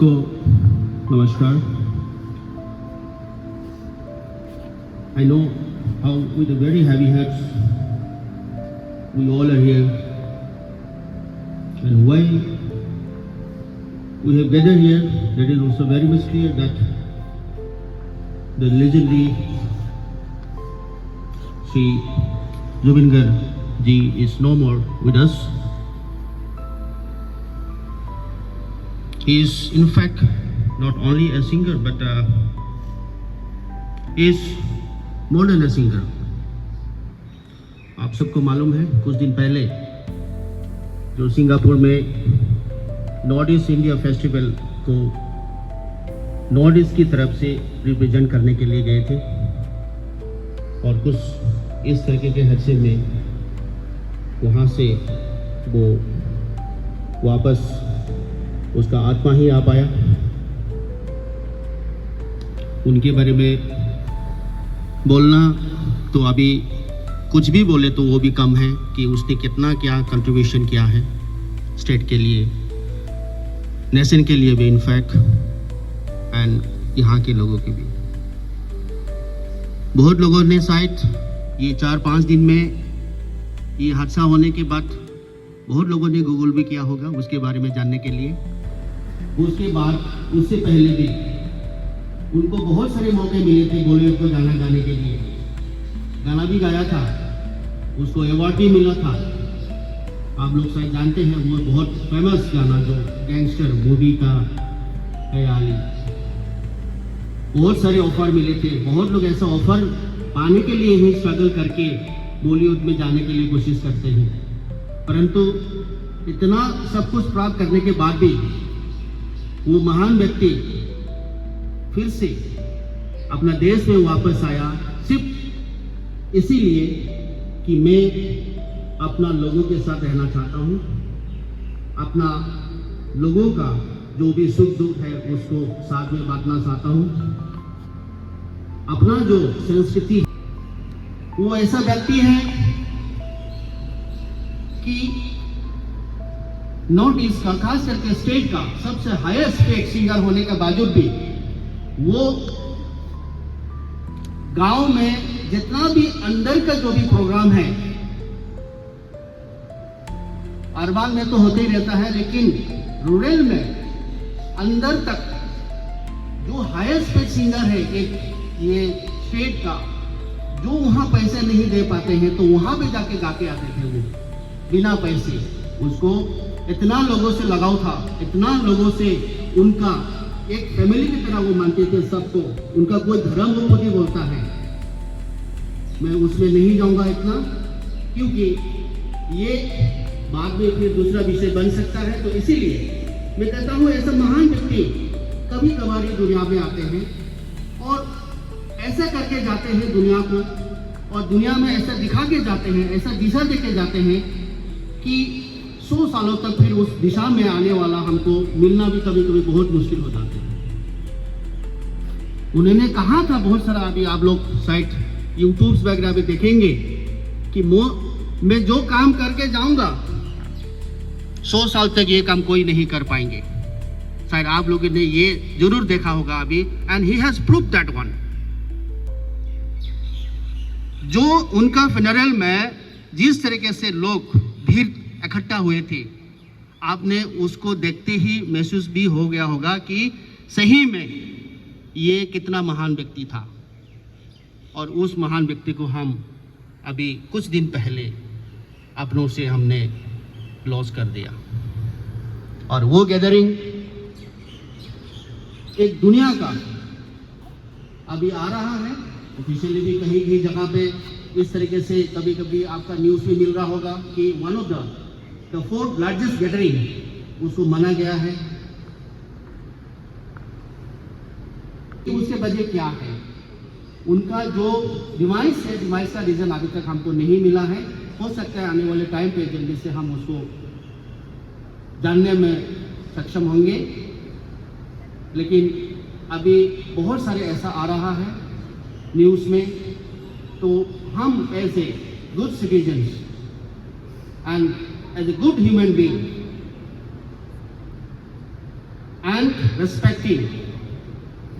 सबको नमस्कार. I know how with a very heavy hearts we all are here, and why we have gathered here, that is also very much clear that the legendary Sri Zubin Garg ji is no more with us. He is in fact not only a singer but is more than a singer. आप सबको मालूम है कुछ दिन पहले जो Singapore में north east India festival को नॉर्थ ईस्ट की तरफ से रिप्रेजेंट करने के लिए गए थे और कुछ इस तरीके के हादसे में वहाँ से वो वापस उसका आत्मा ही आ पाया. उनके बारे में बोलना तो अभी कुछ भी बोले तो वो भी कम है कि उसने कितना क्या कंट्रीब्यूशन किया है स्टेट के लिए, नेशन के लिए भी इनफैक्ट, एंड यहाँ के लोगों के भी. बहुत लोगों ने शायद ये 4-5 दिन में ये हादसा होने के बाद बहुत लोगों ने गूगल भी किया होगा उसके बारे में जानने के लिए. उसके बाद उससे पहले भी उनको बहुत सारे मौके मिले थे बॉलीवुड को गाना गाने के लिए. गाना भी गाया था, उसको अवार्ड भी मिला था. आप लोग शायद जानते हैं वो बहुत फेमस गाना जो गैंगस्टर मूवी का है आली. बहुत सारे ऑफर मिले थे. बहुत लोग ऐसा ऑफर पाने के लिए ही स्ट्रगल करके बॉलीवुड में जाने के लिए कोशिश करते हैं, परंतु इतना सब कुछ प्राप्त करने के बाद भी वो महान व्यक्ति फिर से अपना देश में वापस आया सिर्फ इसीलिए कि मैं अपना लोगों के साथ रहना चाहता हूँ, अपना लोगों का जो भी सुख दुख है उसको साथ में बांटना चाहता हूँ. अपना जो संस्कृति वो ऐसा व्यक्ति है कि नॉर्थ ईस्ट का खास करके स्टेट का सबसे हाईएस्ट स्टेट सिंगर होने के बावजूद भी वो गांव में जितना भी अंदर का जो भी प्रोग्राम है, अर्बन में तो होते ही रहता है, लेकिन रूरल में अंदर तक जो हाईएस्ट स्टेट सिंगर है एक ये स्टेट का, जो वहां पैसे नहीं दे पाते हैं तो वहां पे जाके गा के आते थे वो बिना पैसे. उसको इतना लोगों से लगाव था, इतना लोगों से उनका एक फैमिली की तरह वो मानते थे सबको. उनका कोई धर्म वो खुद ही बोलता है, मैं उसमें नहीं जाऊंगा इतना क्योंकि ये बाद में फिर दूसरा विषय बन सकता है. तो इसीलिए मैं कहता हूँ ऐसा महान व्यक्ति कभी कभार ही दुनिया में आते हैं और ऐसा करके जाते हैं दुनिया को, और दुनिया में ऐसा दिखा के जाते हैं, ऐसा दिशा दे के जाते हैं कि 100 सालों तक फिर उस दिशा में आने वाला हमको मिलना भी कभी कभी बहुत मुश्किल हो जाता है. उन्होंने कहा था बहुत सारा, अभी आप लोग शायद यूट्यूब वगैरह पे देखेंगे कि मैं जो काम करके जाऊंगा 100 साल तक ये काम कोई नहीं कर पाएंगे. शायद आप लोगों ने ये जरूर देखा होगा अभी, and he has prove that one. जो उनका फ्यूनरल में जिस तरीके से लोग भीड़ इकट्ठा हुए थे, आपने उसको देखते ही महसूस भी हो गया होगा कि सही में ये कितना महान व्यक्ति था. और उस महान व्यक्ति को हम अभी कुछ दिन पहले अपनों से हमने लॉस कर दिया. और वो गैदरिंग एक दुनिया का अभी आ रहा है ऑफिशियली भी कहीं कहीं जगह पे इस तरीके से. कभी कभी आपका न्यूज़ में मिल रहा होगा कि one of the 4th largest gathering उसको माना गया है. उसके वजह क्या है, उनका जो डिवाइस है, डिवाइस का रीजन अभी तक हमको नहीं मिला है. हो सकता है आने वाले टाइम पे जल्दी से हम उसको जानने में सक्षम होंगे, लेकिन अभी बहुत सारे ऐसा आ रहा है न्यूज़ में. तो हम as a good citizens and as a good human being and respecting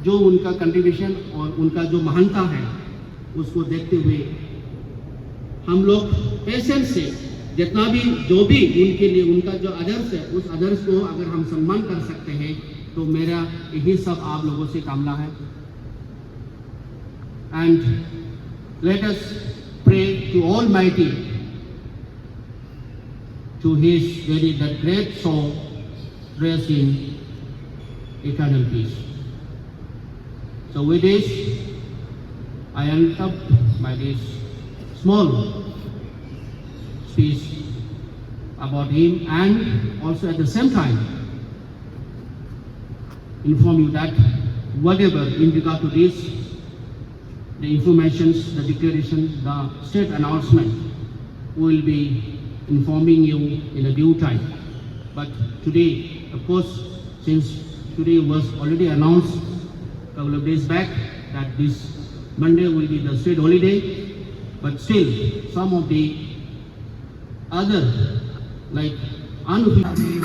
जो उनका कंट्रीब्यूशन और उनका जो महानता है उसको देखते हुए हम लोग पेशेंस से जितना भी जो भी उनके लिए उनका जो आदर्श है उस आदर्श को अगर हम सम्मान कर सकते हैं तो मेरा यही सब आप लोगों से कामना है. And let us pray to almighty to his very that great soul rest in eternal peace. So with this, I end up by this small speech about him, and also at the same time inform you that whatever in regard to this, the informations, the declaration, the state announcement will be informing you in a due time. But today, of course, since today was already announced a couple of days back that this Monday will be the state holiday, but still some of the other like unofficial